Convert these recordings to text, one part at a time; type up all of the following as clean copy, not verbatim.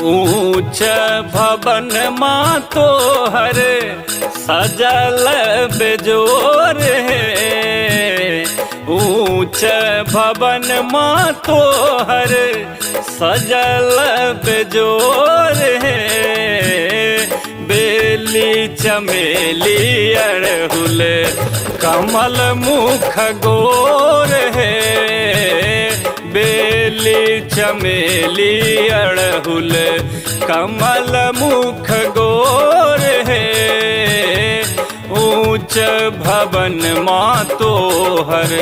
ऊंच भवन माँ तोहर सजल बेजोर है। ऊंच भवन माँ तोहर सजल बेजोर है। बेली चमेली अड़हुल कमल मुख गोर है। बेली चमेली अड़हुल कमल मुख गोर है। ऊंच भवन माँ तोहर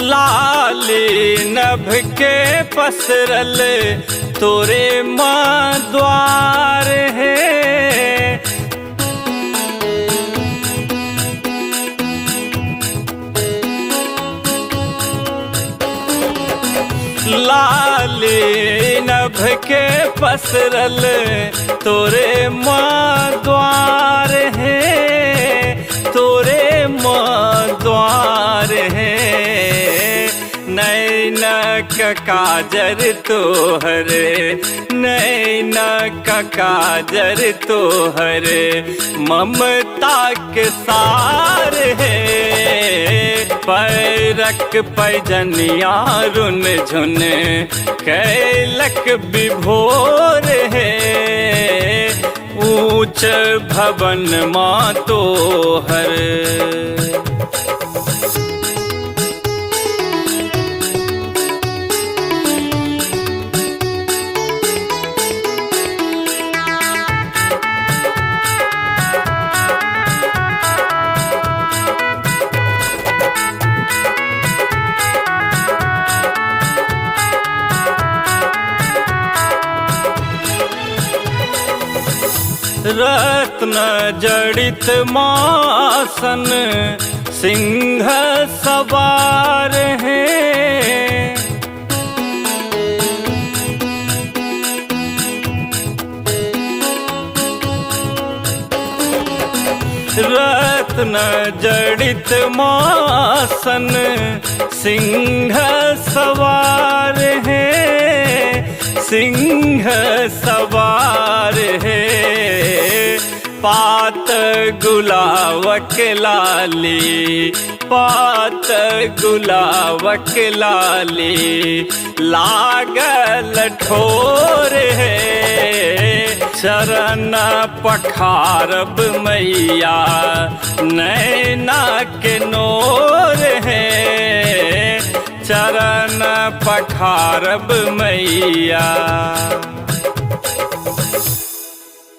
लाली नभ के पसरल तोरे माँ द्वार है। लाली नभ के पसरल तोरे माँ द्वार है। तोरे माँ द्वार है। नैनक काजर तोहरे नैनक काजर तोहरे ममता के सार है। पैरक पैजनिया रुन झुन कैलक विभोर है। ऊंच भवन माँ तोहर रत्न जड़ित मासन सिंह सवार है। रत्न जड़ित मासन सिंह सवार है। सिंह सवार है। पात गुलावक लाली पात गुलावक लाली लागल ठोर है। चरण पखारब मैया नैना के नोर है। चरण पखारब मैया